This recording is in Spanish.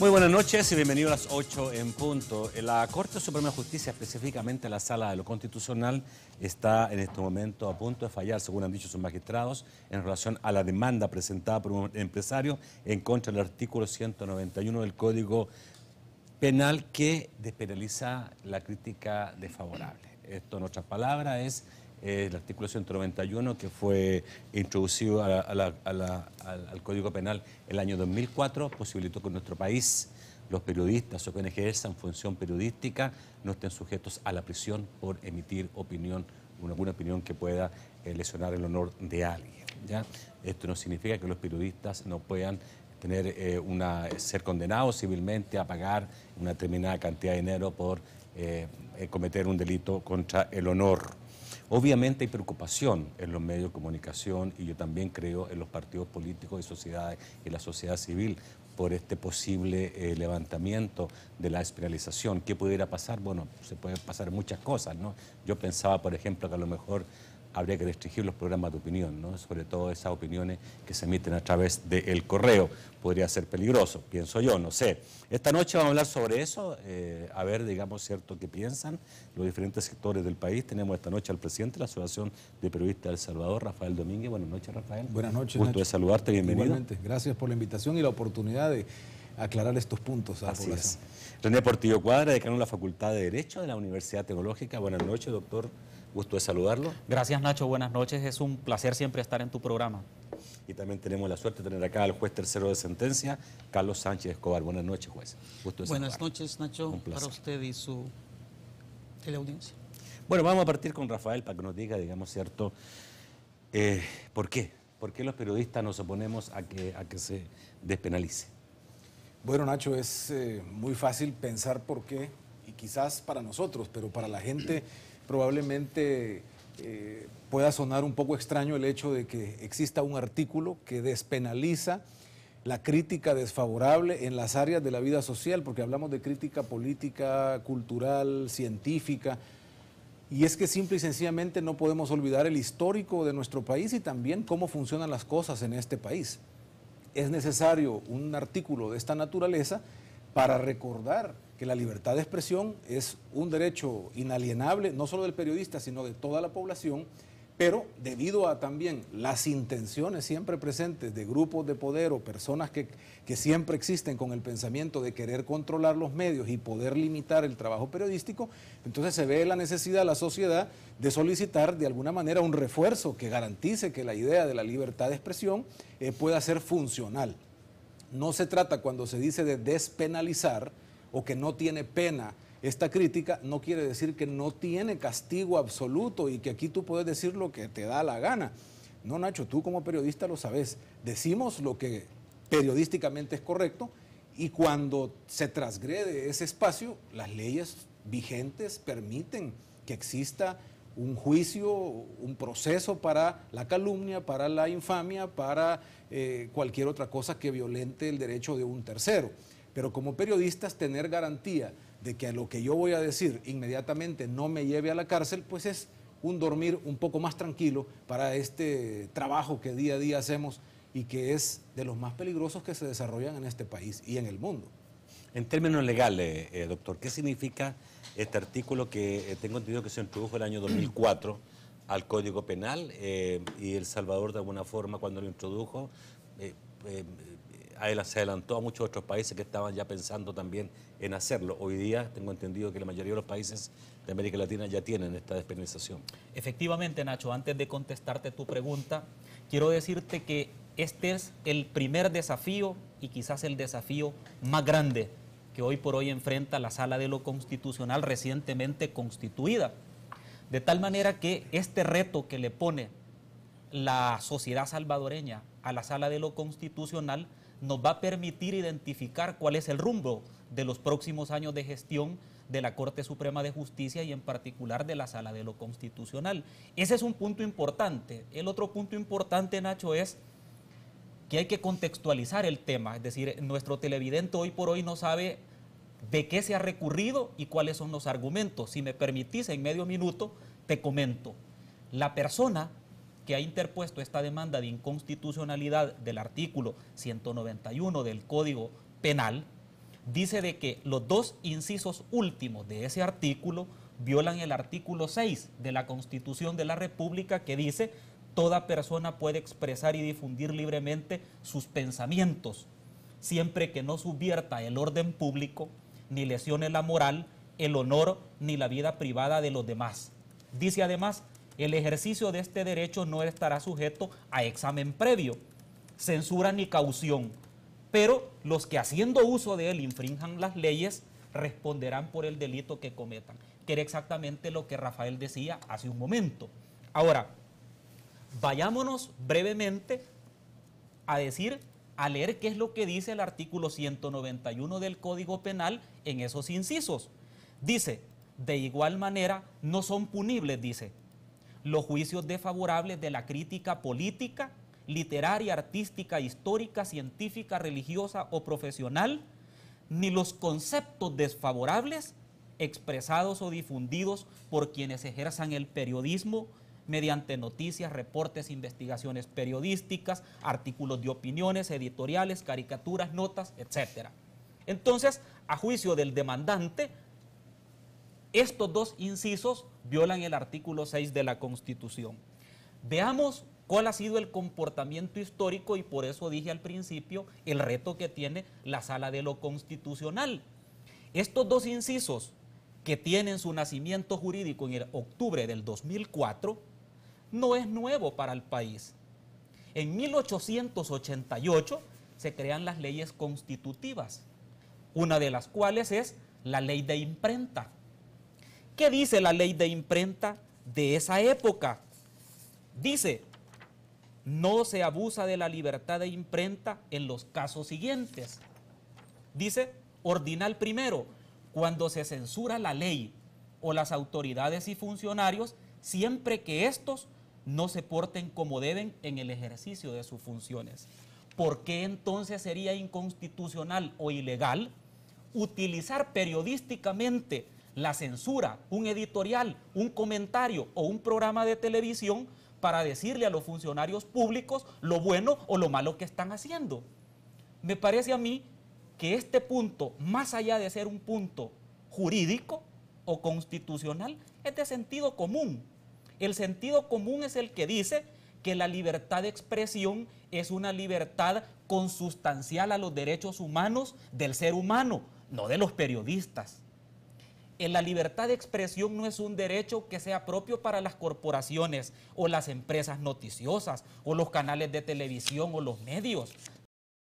Muy buenas noches y bienvenidos a las 8 en punto. La Corte Suprema de Justicia, específicamente la Sala de lo Constitucional, está en este momento a punto de fallar, según han dicho sus magistrados, en relación a la demanda presentada por un empresario en contra del artículo 191 del Código Penal que despenaliza la crítica desfavorable. Esto, en otras palabras, es el artículo 191 que fue introducido al Código Penal el año 2004, posibilitó que en nuestro país los periodistas o quienes ejerzan función periodística no estén sujetos a la prisión por emitir opinión, alguna opinión que pueda lesionar el honor de alguien, ¿ya? Esto no significa que los periodistas no puedan ser condenados civilmente a pagar una determinada cantidad de dinero por cometer un delito contra el honor. Obviamente hay preocupación en los medios de comunicación y yo también creo en los partidos políticos y la sociedad civil por este posible levantamiento de la despenalización. ¿Qué pudiera pasar? Bueno, se pueden pasar muchas cosas, ¿no? Yo pensaba, por ejemplo, que a lo mejor habría que restringir los programas de opinión, ¿no? Sobre todo esas opiniones que se emiten a través del correo. Podría ser peligroso, pienso yo, no sé. Esta noche vamos a hablar sobre eso, a ver, digamos, cierto, qué piensan los diferentes sectores del país. Tenemos esta noche al presidente de la Asociación de Periodistas de El Salvador, Rafael Domínguez. Buenas noches, Rafael. Buenas noches, Gusto Nacho. de saludarte, bienvenido. Igualmente, gracias por la invitación y la oportunidad de aclarar estos puntos a la Así población. es. René Portillo Cuadra, decano de la Facultad de Derecho de la Universidad Tecnológica. Buenas noches, doctor. Gusto de saludarlo. Gracias, Nacho. Buenas noches. Es un placer siempre estar en tu programa. Y también tenemos la suerte de tener acá al juez tercero de sentencia, Carlos Sánchez Escobar. Buenas noches, juez. Gusto de Buenas saludarlo. noches, Nacho, para usted y su teleaudiencia. Bueno, vamos a partir con Rafael para que nos diga, digamos, cierto, ¿por qué? ¿Por qué los periodistas nos oponemos a que se despenalice? Bueno, Nacho, es muy fácil pensar por qué, y quizás para nosotros, pero para la gente probablemente pueda sonar un poco extraño el hecho de que exista un artículo que despenaliza la crítica desfavorable en las áreas de la vida social, porque hablamos de crítica política, cultural, científica, y es que simple y sencillamente no podemos olvidar el histórico de nuestro país y también cómo funcionan las cosas en este país. Es necesario un artículo de esta naturaleza para recordar que la libertad de expresión es un derecho inalienable, no solo del periodista, sino de toda la población, pero debido a también las intenciones siempre presentes de grupos de poder o personas que siempre existen con el pensamiento de querer controlar los medios y poder limitar el trabajo periodístico, entonces se ve la necesidad de la sociedad de solicitar de alguna manera un refuerzo que garantice que la idea de la libertad de expresión pueda ser funcional. No se trata, cuando se dice de despenalizar o que no tiene pena esta crítica, no quiere decir que no tiene castigo absoluto y que aquí tú puedes decir lo que te da la gana. No, Nacho, tú como periodista lo sabes. Decimos lo que periodísticamente es correcto y cuando se transgrede ese espacio, las leyes vigentes permiten que exista un juicio, un proceso para la calumnia, para la infamia, para cualquier otra cosa que violente el derecho de un tercero. Pero como periodistas, tener garantía de que a lo que yo voy a decir inmediatamente no me lleve a la cárcel, pues es un dormir un poco más tranquilo para este trabajo que día a día hacemos y que es de los más peligrosos que se desarrollan en este país y en el mundo. En términos legales, doctor, ¿qué significa este artículo que tengo entendido que se introdujo el año 2004 al Código Penal y El Salvador de alguna forma cuando lo introdujo se adelantó a muchos otros países que estaban ya pensando también en hacerlo? Hoy día tengo entendido que la mayoría de los países de América Latina ya tienen esta despenalización. Efectivamente, Nacho, antes de contestarte tu pregunta, quiero decirte que este es el primer desafío y quizás el desafío más grande que hoy por hoy enfrenta la Sala de lo Constitucional recientemente constituida. De tal manera que este reto que le pone la sociedad salvadoreña a la Sala de lo Constitucional nos va a permitir identificar cuál es el rumbo de los próximos años de gestión de la Corte Suprema de Justicia y en particular de la Sala de lo Constitucional. Ese es un punto importante. El otro punto importante, Nacho, es que hay que contextualizar el tema, es decir, nuestro televidente hoy por hoy no sabe de qué se ha recurrido y cuáles son los argumentos. Si me permitís, en medio minuto te comento. La persona que ha interpuesto esta demanda de inconstitucionalidad del artículo 191 del Código Penal dice de que los dos incisos últimos de ese artículo violan el artículo 6 de la Constitución de la República, que dice: toda persona puede expresar y difundir libremente sus pensamientos, siempre que no subvierta el orden público, ni lesione la moral, el honor, ni la vida privada de los demás. Dice además: el ejercicio de este derecho no estará sujeto a examen previo, censura ni caución, pero los que haciendo uso de él infrinjan las leyes responderán por el delito que cometan, que era exactamente lo que Rafael decía hace un momento. Ahora, vayámonos brevemente a leer qué es lo que dice el artículo 191 del Código Penal en esos incisos. Dice: de igual manera, no son punibles, dice, los juicios desfavorables de la crítica política, literaria, artística, histórica, científica, religiosa o profesional, ni los conceptos desfavorables expresados o difundidos por quienes ejerzan el periodismo mediante noticias, reportes, investigaciones periodísticas, artículos de opiniones, editoriales, caricaturas, notas, etc. Entonces, a juicio del demandante, estos dos incisos violan el artículo 6 de la Constitución. Veamos cuál ha sido el comportamiento histórico, y por eso dije al principio el reto que tiene la Sala de lo Constitucional. Estos dos incisos, que tienen su nacimiento jurídico en el octubre del 2004, no es nuevo para el país. En 1888 se crean las leyes constitutivas, una de las cuales es la Ley de Imprenta. ¿Qué dice la Ley de Imprenta de esa época? Dice: no se abusa de la libertad de imprenta en los casos siguientes. Dice: ordinal primero, cuando se censura la ley o las autoridades y funcionarios, siempre que estos no se porten como deben en el ejercicio de sus funciones. ¿Por qué entonces sería inconstitucional o ilegal utilizar periodísticamente la censura, un editorial, un comentario o un programa de televisión para decirle a los funcionarios públicos lo bueno o lo malo que están haciendo? Me parece a mí que este punto, más allá de ser un punto jurídico o constitucional, es de sentido común. El sentido común es el que dice que la libertad de expresión es una libertad consustancial a los derechos humanos del ser humano, no de los periodistas. La libertad de expresión no es un derecho que sea propio para las corporaciones o las empresas noticiosas o los canales de televisión o los medios.